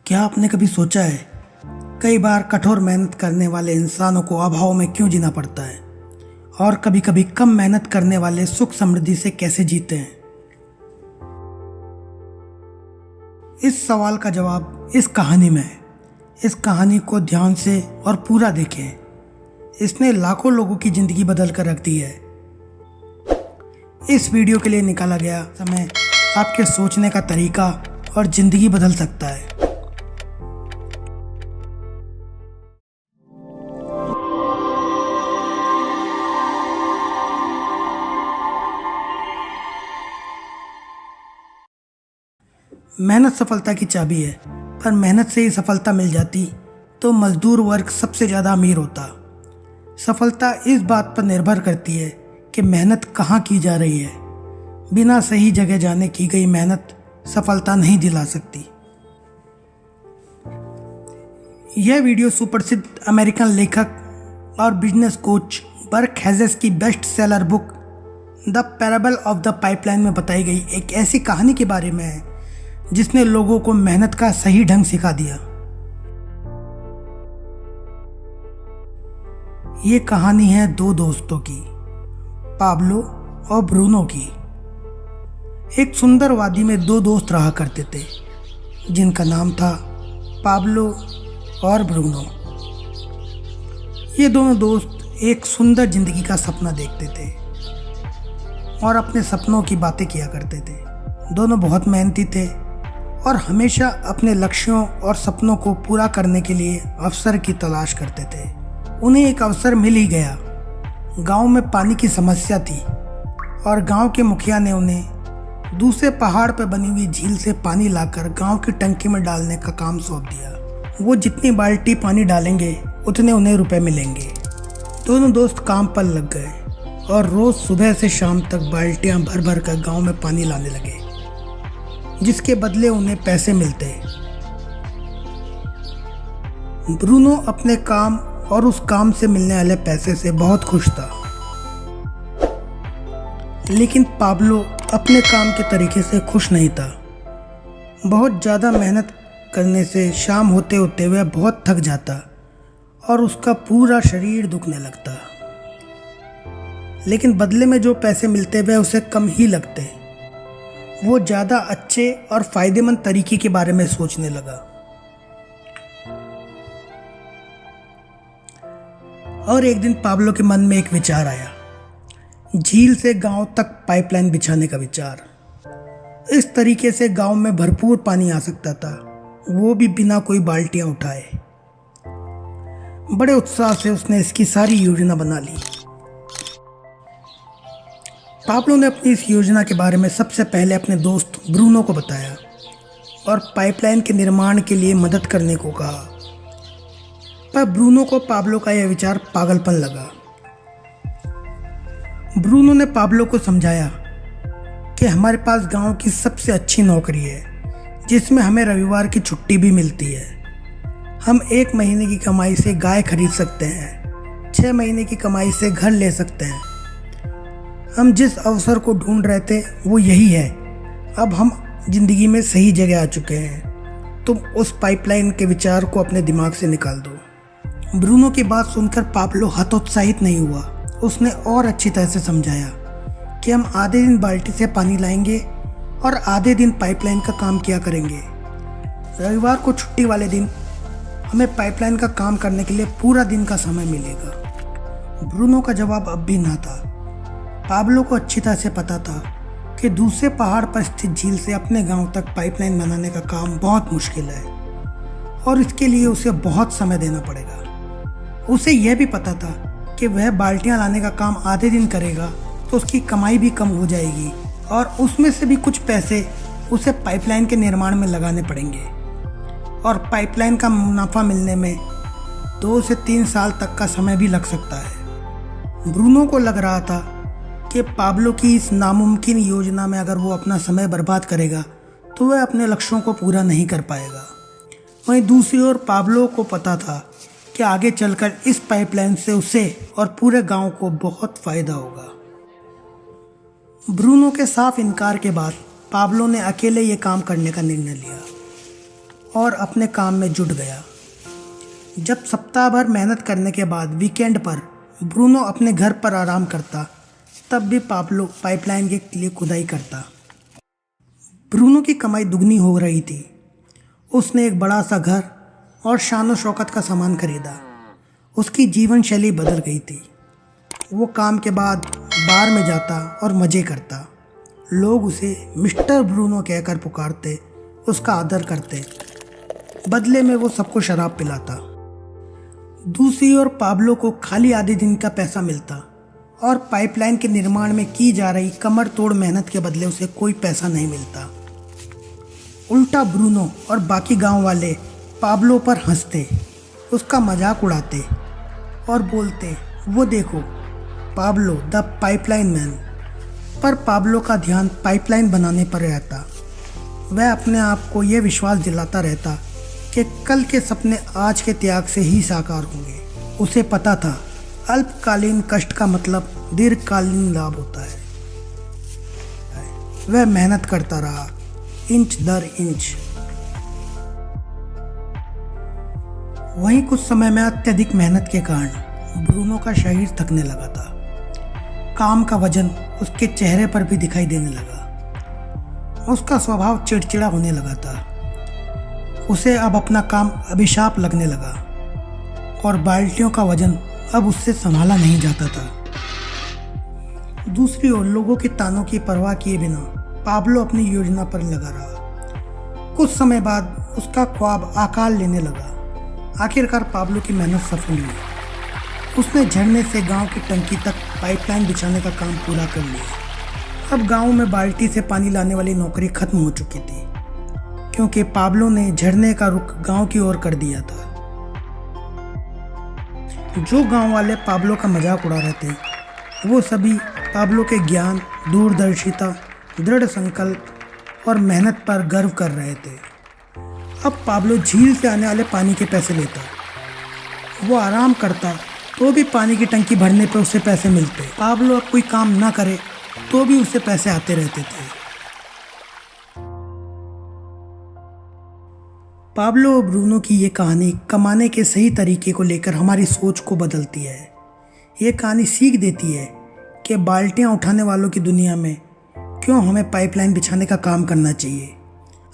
क्या आपने कभी सोचा है कई बार कठोर मेहनत करने वाले इंसानों को अभाव में क्यों जीना पड़ता है और कभी कभी कम मेहनत करने वाले सुख समृद्धि से कैसे जीते हैं। इस सवाल का जवाब इस कहानी में है। इस कहानी को ध्यान से और पूरा देखें। इसने लाखों लोगों की जिंदगी बदल कर रख दी है। इस वीडियो के लिए निकाला गया समय आपके सोचने का तरीका और जिंदगी बदल सकता है। मेहनत सफलता की चाबी है, पर मेहनत से ही सफलता मिल जाती तो मजदूर वर्ग सबसे ज़्यादा अमीर होता। सफलता इस बात पर निर्भर करती है कि मेहनत कहाँ की जा रही है। बिना सही जगह जाने की गई मेहनत सफलता नहीं दिला सकती। यह वीडियो सुप्रसिद्ध अमेरिकन लेखक और बिजनेस कोच बर्क हेजेस की best seller book the parable of the pipeline में बताई गई एक ऐसी कहानी के बारे में है जिसने लोगों को मेहनत का सही ढंग सिखा दिया। ये कहानी है दो दोस्तों की, पाब्लो और ब्रूनो की। एक सुंदर वादी में दो दोस्त रहा करते थे जिनका नाम था पाब्लो और ब्रूनो। ये दोनों दोस्त एक सुंदर जिंदगी का सपना देखते थे और अपने सपनों की बातें किया करते थे। दोनों बहुत मेहनती थे और हमेशा अपने लक्ष्यों और सपनों को पूरा करने के लिए अवसर की तलाश करते थे। उन्हें एक अवसर मिल ही गया। गांव में पानी की समस्या थी और गांव के मुखिया ने उन्हें दूसरे पहाड़ पर बनी हुई झील से पानी लाकर गांव की टंकी में डालने का काम सौंप दिया। वो जितनी बाल्टी पानी डालेंगे उतने उन्हें रुपए मिलेंगे। दोनों दोस्त काम पर लग गए और रोज सुबह से शाम तक बाल्टियां भर भर कर गांव में पानी लाने लगे, जिसके बदले उन्हें पैसे मिलते। ब्रूनो अपने काम और उस काम से मिलने वाले पैसे से बहुत खुश था, लेकिन पाब्लो अपने काम के तरीके से खुश नहीं था। बहुत ज़्यादा मेहनत करने से शाम होते होते वह बहुत थक जाता और उसका पूरा शरीर दुखने लगता, लेकिन बदले में जो पैसे मिलते वह उसे कम ही लगते। वो ज़्यादा अच्छे और फायदेमंद तरीके के बारे में सोचने लगा। और एक दिन पाब्लो के मन में एक विचार आया, झील से गांव तक पाइपलाइन बिछाने का विचार। इस तरीके से गांव में भरपूर पानी आ सकता था, वो भी बिना कोई बाल्टियां उठाए। बड़े उत्साह से उसने इसकी सारी योजना बना ली। पाब्लो ने अपनी इस योजना के बारे में सबसे पहले अपने दोस्त ब्रूनो को बताया और पाइपलाइन के निर्माण के लिए मदद करने को कहा, पर ब्रूनो को पाब्लो का यह विचार पागलपन लगा। ब्रूनो ने पाब्लो को समझाया कि हमारे पास गांव की सबसे अच्छी नौकरी है जिसमें हमें रविवार की छुट्टी भी मिलती है। हम 1 महीने की कमाई से गाय खरीद सकते हैं, 6 महीने की कमाई से घर ले सकते हैं। हम जिस अवसर को ढूंढ रहे थे वो यही है। अब हम जिंदगी में सही जगह आ चुके हैं। तुम उस पाइपलाइन के विचार को अपने दिमाग से निकाल दो। ब्रूनो की बात सुनकर पाब्लो हतोत्साहित नहीं हुआ। उसने और अच्छी तरह से समझाया कि हम आधे दिन बाल्टी से पानी लाएंगे और आधे दिन पाइपलाइन का काम किया करेंगे। रविवार को छुट्टी वाले दिन हमें पाइपलाइन का काम करने के लिए पूरा दिन का समय मिलेगा। ब्रूनो का जवाब अब भी ना था। पाब्लो को अच्छी तरह से पता था कि दूसरे पहाड़ पर स्थित झील से अपने गांव तक पाइपलाइन बनाने का काम बहुत मुश्किल है और इसके लिए उसे बहुत समय देना पड़ेगा। उसे यह भी पता था कि वह बाल्टियां लाने का काम आधे दिन करेगा तो उसकी कमाई भी कम हो जाएगी और उसमें से भी कुछ पैसे उसे पाइपलाइन के निर्माण में लगाने पड़ेंगे और पाइपलाइन का मुनाफा मिलने में 2 से 3 साल तक का समय भी लग सकता है। ब्रूनो को लग रहा था कि पाब्लो की इस नामुमकिन योजना में अगर वो अपना समय बर्बाद करेगा तो वह अपने लक्ष्यों को पूरा नहीं कर पाएगा। वहीं दूसरी ओर पाब्लो को पता था कि आगे चलकर इस पाइपलाइन से उसे और पूरे गांव को बहुत फायदा होगा। ब्रूनो के साफ इनकार के बाद पाब्लो ने अकेले ये काम करने का निर्णय लिया। और अपने काम में जुट गया। जब सप्ताह भर मेहनत करने के बाद वीकेंड पर ब्रूनो अपने घर पर आराम करता, तब भी पाब्लो पाइपलाइन के लिए खुदाई करता। ब्रूनो की कमाई दुगनी हो रही थी। उसने एक बड़ा सा घर और शान शौकत का सामान खरीदा। उसकी जीवन शैली बदल गई थी। वो काम के बाद बार में जाता और मज़े करता। लोग उसे मिस्टर ब्रूनो कहकर पुकारते, उसका आदर करते। बदले में वो सबको शराब पिलाता। दूसरी ओर पाब्लो को खाली आधे दिन का पैसा मिलता और पाइपलाइन के निर्माण में की जा रही कमर तोड़ मेहनत के बदले उसे कोई पैसा नहीं मिलता। उल्टा ब्रूनो और बाकी गांव वाले पाब्लो पर हंसते, उसका मजाक उड़ाते और बोलते, वो देखो पाब्लो द पाइपलाइन मैन। पर पाब्लो का ध्यान पाइपलाइन बनाने पर रहता। वह अपने आप को यह विश्वास दिलाता रहता कि कल के सपने आज के त्याग से ही साकार होंगे। उसे पता था अल्पकालीन कष्ट का मतलब दीर्घकालीन लाभ होता है। वह मेहनत करता रहा, इंच दर इंच। वहीं कुछ समय में अत्यधिक मेहनत के कारण ब्रूनो का शरीर थकने लगा था। काम का वजन उसके चेहरे पर भी दिखाई देने लगा। उसका स्वभाव चिड़चिड़ा होने लगा था। उसे अब अपना काम अभिशाप लगने लगा और बाल्टियों का वजन अब उससे संभाला नहीं जाता था। दूसरी ओर लोगों के तानों की परवाह किए बिना पाब्लो अपनी योजना पर लगा रहा। कुछ समय बाद उसका ख्वाब आकार लेने लगा। आखिरकार पाब्लो की मेहनत सफल हुई। उसने झरने से गांव की टंकी तक पाइपलाइन बिछाने का काम पूरा कर लिया। अब गांव में बाल्टी से पानी लाने वाली नौकरी खत्म हो चुकी थी, क्योंकि पाब्लो ने झरने का रुख गांव की ओर कर दिया था। जो गांव वाले पाब्लो का मजाक उड़ा रहे थे, वो सभी पाब्लो के ज्ञान, दूरदर्शिता, दृढ़ संकल्प और मेहनत पर गर्व कर रहे थे। अब पाब्लो झील से आने वाले पानी के पैसे लेता। वो आराम करता तो भी पानी की टंकी भरने पर उसे पैसे मिलते। पाब्लो अब कोई काम ना करे तो भी उसे पैसे आते रहते थे। पाब्लो और ब्रूनो की ये कहानी कमाने के सही तरीके को लेकर हमारी सोच को बदलती है। ये कहानी सीख देती है कि बाल्टियाँ उठाने वालों की दुनिया में क्यों हमें पाइपलाइन बिछाने का काम करना चाहिए।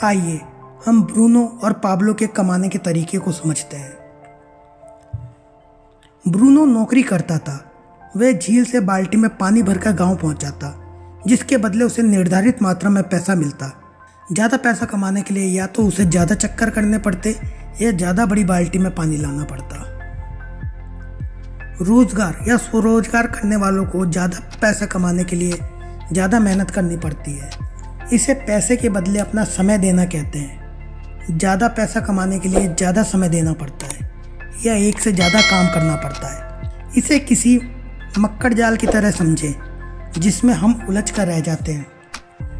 आइए हम ब्रूनो और पाब्लो के कमाने के तरीके को समझते हैं। ब्रूनो नौकरी करता था। वह झील से बाल्टी में पानी भरकर गांव पहुंच जाता, जिसके बदले उसे निर्धारित मात्रा में पैसा मिलता। ज़्यादा पैसा कमाने के लिए या तो उसे ज़्यादा चक्कर करने पड़ते या ज़्यादा बड़ी बाल्टी में पानी लाना पड़ता। रोजगार या स्वरोजगार करने वालों को ज़्यादा पैसा कमाने के लिए ज़्यादा मेहनत करनी पड़ती है। इसे पैसे के बदले अपना समय देना कहते हैं। ज़्यादा पैसा कमाने के लिए ज़्यादा समय देना पड़ता है या एक से ज़्यादा काम करना पड़ता है। इसे किसी मक्कड़ जाल की तरह समझें, जिसमें हम उलझ कर रह जाते हैं।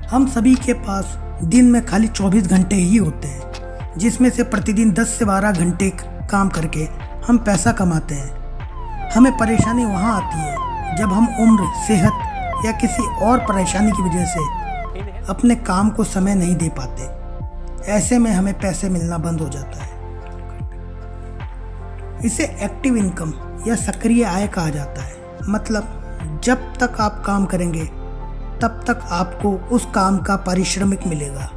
हम सभी के पास दिन में खाली 24 घंटे ही होते हैं, जिसमें से प्रतिदिन 10 से 12 घंटे काम करके हम पैसा कमाते हैं। हमें परेशानी वहाँ आती है जब हम उम्र, सेहत या किसी और परेशानी की वजह से अपने काम को समय नहीं दे पाते। ऐसे में हमें पैसे मिलना बंद हो जाता है। इसे एक्टिव इनकम या सक्रिय आय कहा जाता है। मतलब जब तक आप काम करेंगे तब तक आपको उस काम का पारिश्रमिक मिलेगा।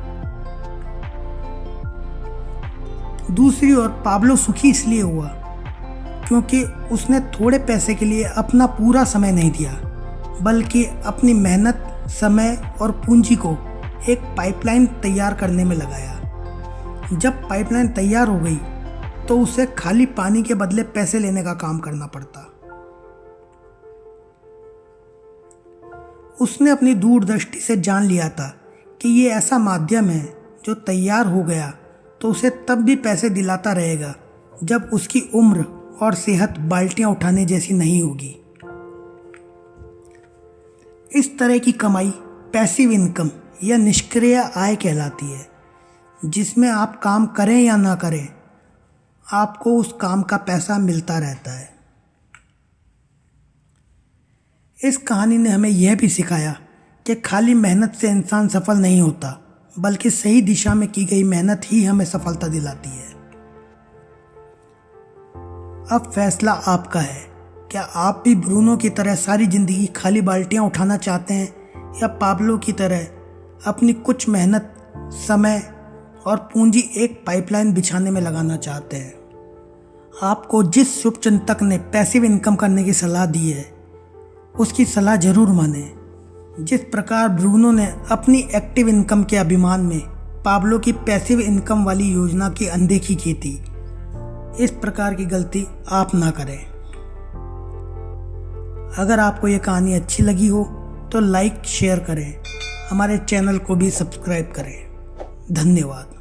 दूसरी ओर पाब्लो सुखी इसलिए हुआ क्योंकि उसने थोड़े पैसे के लिए अपना पूरा समय नहीं दिया, बल्कि अपनी मेहनत, समय और पूंजी को एक पाइपलाइन तैयार करने में लगाया। जब पाइपलाइन तैयार हो गई तो उसे खाली पानी के बदले पैसे लेने का काम करना पड़ता। उसने अपनी दूरदृष्टि से जान लिया था कि ये ऐसा माध्यम है जो तैयार हो गया तो उसे तब भी पैसे दिलाता रहेगा जब उसकी उम्र और सेहत बाल्टियां उठाने जैसी नहीं होगी। इस तरह की कमाई पैसिव इनकम या निष्क्रिय आय कहलाती है, जिसमें आप काम करें या ना करें, आपको उस काम का पैसा मिलता रहता है। इस कहानी ने हमें यह भी सिखाया कि खाली मेहनत से इंसान सफल नहीं होता, बल्कि सही दिशा में की गई मेहनत ही हमें सफलता दिलाती है। अब फैसला आपका है। क्या आप भी ब्रूनो की तरह सारी जिंदगी खाली बाल्टियां उठाना चाहते हैं, या पाब्लो की तरह अपनी कुछ मेहनत, समय और पूंजी एक पाइपलाइन बिछाने में लगाना चाहते हैं? आपको जिस शुभचिंतक ने पैसिव इनकम करने की सलाह दी है, उसकी सलाह जरूर माने। जिस प्रकार ब्रूनो ने अपनी एक्टिव इनकम के अभिमान में पाब्लो की पैसिव इनकम वाली योजना की अनदेखी की थी, इस प्रकार की गलती आप ना करें। अगर आपको ये कहानी अच्छी लगी हो तो लाइक शेयर करें, हमारे चैनल को भी सब्सक्राइब करें। धन्यवाद।